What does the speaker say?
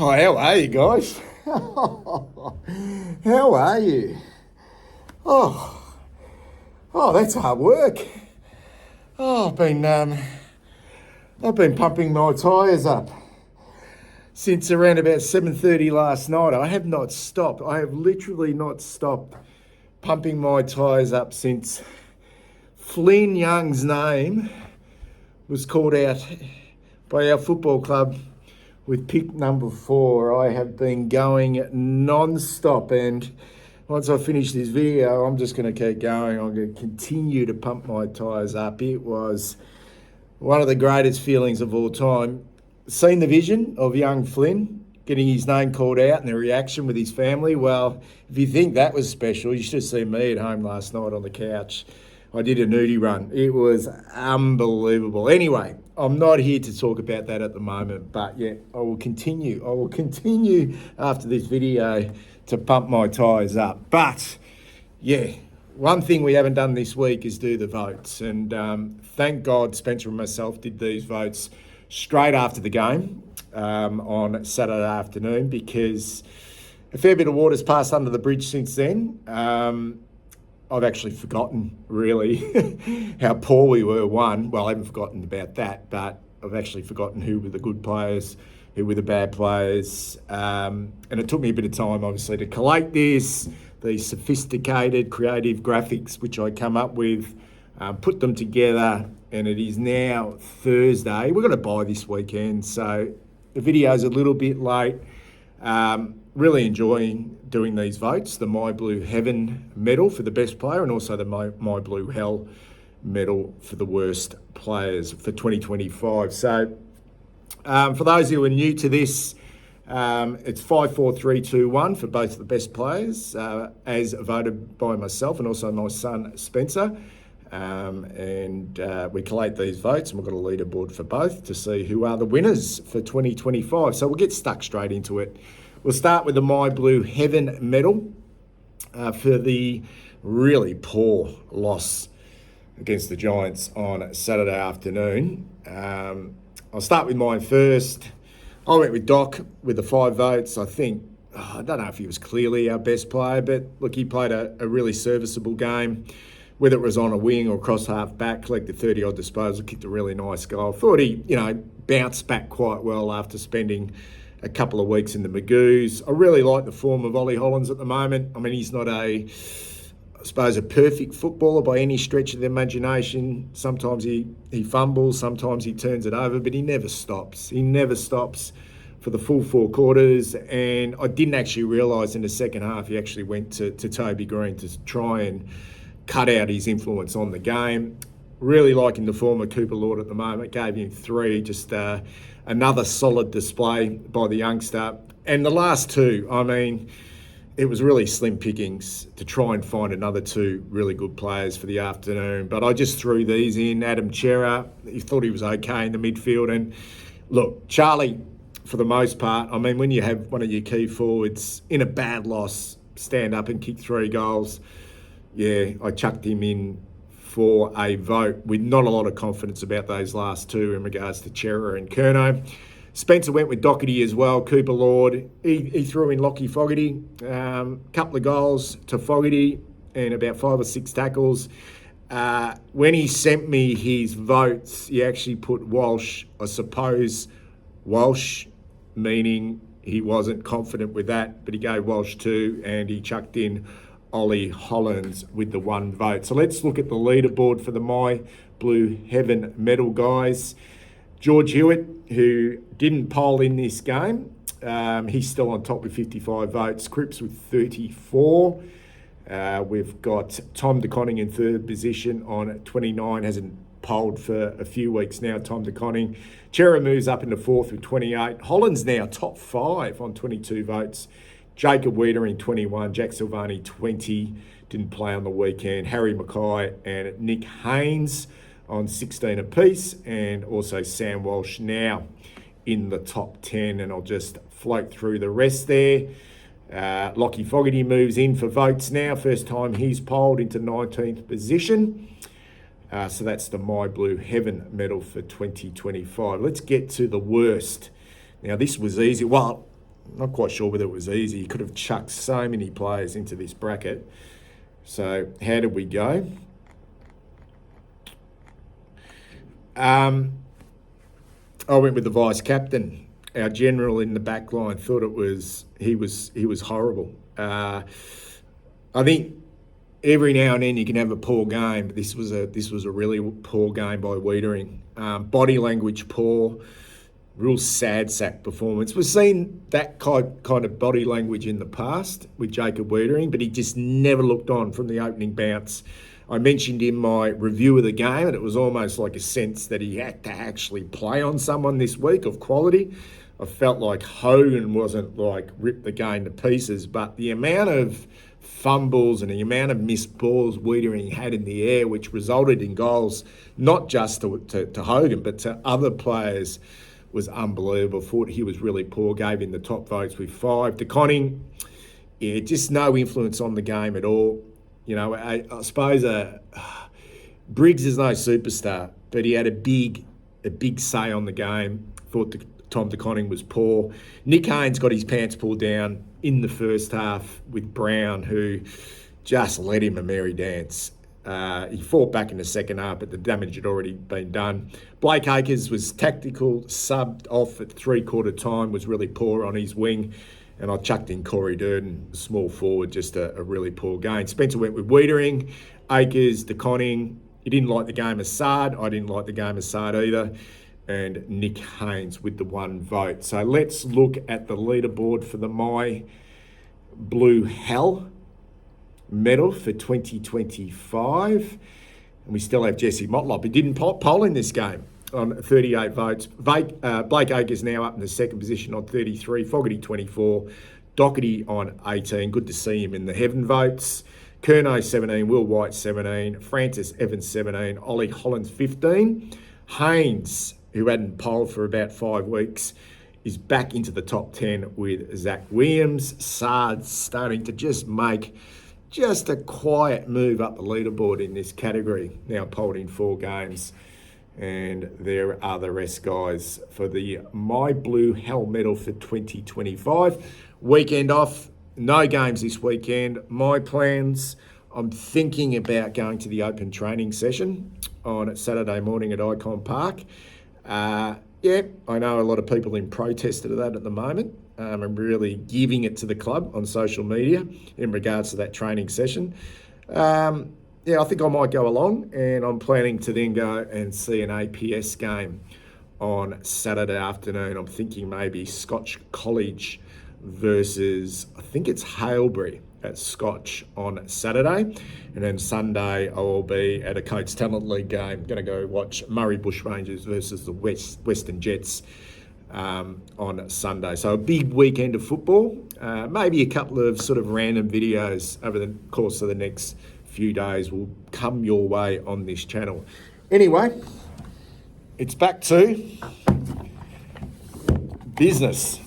Oh, how are you guys? How are you? Oh, that's hard work. Oh, I've been pumping my tyres up since around about 7:30 last night. I have not stopped. I have literally not stopped pumping my tyres up since Flynn Young's name was called out by our football club with pick number 4. I have been going non-stop, and once I finish this video, I'm just going to keep going. I'm going to continue to pump my tyres up. It was one of the greatest feelings of all time. Seen the vision of young Flynn getting his name called out and the reaction with his family. Well, if you think that was special, you should have seen me at home last night on the couch. I did a nudie run. It was unbelievable. Anyway, I'm not here to talk about that at the moment, but yeah, I will continue. I will continue after this video to pump my tyres up. But yeah, one thing we haven't done this week is do the votes. And thank God Spencer and myself did these votes straight after the game on Saturday afternoon, because a fair bit of water's passed under the bridge since then. I've actually forgotten, really, how poor we were, one. Well, I haven't forgotten about that, but I've actually forgotten who were the good players, who were the bad players. And it took me a bit of time, obviously, to collate these sophisticated, creative graphics, which I come up with, put them together, and it is now Thursday. We're going to buy this weekend, so the video's a little bit late. Really enjoying doing these votes, the My Blue Heaven medal for the best player, and also the My Blue Hell medal for the worst players for 2025. So for those who are new to this, it's 5, 4, 3, 2, 1 for both the best players, as voted by myself and also my son Spencer. And we collate these votes, and we've got a leaderboard for both to see who are the winners for 2025. So we'll get stuck straight into it. We'll start with the My Blue Heaven medal for the really poor loss against the Giants on Saturday afternoon. I'll start with mine first. I went with Doc with the 5 votes. I think, I don't know if he was clearly our best player, but look, he played a really serviceable game, whether it was on a wing or cross half back, collected 30-odd disposal, kicked a really nice goal. Thought he, bounced back quite well after spending a couple of weeks in the Magoos. I really like the form of Ollie Hollands at the moment. I mean, he's not a perfect footballer by any stretch of the imagination. Sometimes he fumbles, sometimes he turns it over, but he never stops. He never stops for the full 4 quarters. And I didn't actually realise in the second half he actually went to Toby Green to try and cut out his influence on the game. Really liking the form of Cooper Lord at the moment. Gave him 3, just another solid display by the youngster. And the last 2, I mean, it was really slim pickings to try and find another 2 really good players for the afternoon. But I just threw these in. Adam Chera, he thought he was okay in the midfield. And look, Charlie, for the most part, I mean, when you have one of your key forwards in a bad loss, stand up and kick 3 goals, yeah, I chucked him in for a vote with not a lot of confidence about those last 2 in regards to Chera and Curnow. Spencer went with Doherty as well. Cooper Lord, he threw in Lockie Fogarty. Couple of goals to Fogarty and about 5 or 6 tackles. When he sent me his votes, he actually put Walsh. I suppose Walsh, meaning he wasn't confident with that, but he gave Walsh 2 and he chucked in Ollie Hollands with the 1 vote. So let's look at the leaderboard for the My Blue Heaven medal, guys. George Hewitt, who didn't poll in this game, he's still on top with 55 votes. Cripps with 34. We've got Tom DeConning in 3rd position on 29. Hasn't polled for a few weeks now, Tom DeConning. Chera moves up into 4th with 28. Holland's now top 5 on 22 votes. Jacob Weeder in 21, Jack Silvani 20, didn't play on the weekend. Harry Mackay and Nick Haynes on 16 apiece, and also Sam Walsh now in the top 10. And I'll just float through the rest there. Lockie Fogarty moves in for votes now. First time he's polled into 19th position. So that's the My Blue Heaven medal for 2025. Let's get to the worst. Now, this was easy. Well, not quite sure whether it was easy. He could have chucked so many players into this bracket. So how did we go? I went with the vice captain. Our general in the back line thought he was horrible. I think every now and then you can have a poor game, but this was a really poor game by Wiedering. Body language poor, real sad sack performance. We've seen that kind of body language in the past with Jacob Wiedering, but he just never looked on from the opening bounce. I mentioned in my review of the game, and it was almost like a sense that he had to actually play on someone this week of quality. I felt like Hogan wasn't like ripped the game to pieces, but the amount of fumbles and the amount of missed balls Wiedering had in the air, which resulted in goals, not just to Hogan, but to other players, was unbelievable. Thought he was really poor, gave him the top votes with 5. De Koning, yeah, just no influence on the game at all. You know, I suppose Briggs is no superstar, but he had a big say on the game. Thought Tom De Koning was poor. Nick Haynes got his pants pulled down in the first half with Brown, who just led him a merry dance. He fought back in the second half, but the damage had already been done. Blake Acres was tactical, subbed off at three-quarter time, was really poor on his wing. And I chucked in Corey Durden, small forward, just a really poor game. Spencer went with Wiedering, Acres, De Koning. He didn't like the game of Sard. I didn't like the game of Sard either. And Nick Haynes with the 1 vote. So let's look at the leaderboard for the My Blue Hell medal for 2025. And we still have Jesse Motlop, who didn't poll in this game, on 38 votes. Blake Acres now up in the second position on 33, Fogarty 24, Doherty on 18. Good to see him in the heaven votes. Curnow 17, Will White 17, Francis Evans 17, Ollie Hollands 15. Haynes, who hadn't polled for about 5 weeks, is back into the top 10 with Zach Williams. Sard's starting to just make just a quiet move up the leaderboard in this category, now polled in 4 games. And there are the rest, guys, for the My Blue Hell medal for 2025. Weekend off, no games this weekend. My plans, I'm thinking about going to the open training session on Saturday morning at Icon Park. Yeah, I know a lot of people in protest of that at the moment. I'm really giving it to the club on social media in regards to that training session. Yeah, I think I might go along, and I'm planning to then go and see an APS game on Saturday afternoon. I'm thinking maybe Scotch College versus, I think it's Hailbury at Scotch on Saturday. And then Sunday I will be at a Coates Talent League game. Going to go watch Murray Bushrangers versus the Western Jets on Sunday. So a big weekend of football. Maybe a couple of sort of random videos over the course of the next few days will come your way on this channel. Anyway, it's back to business.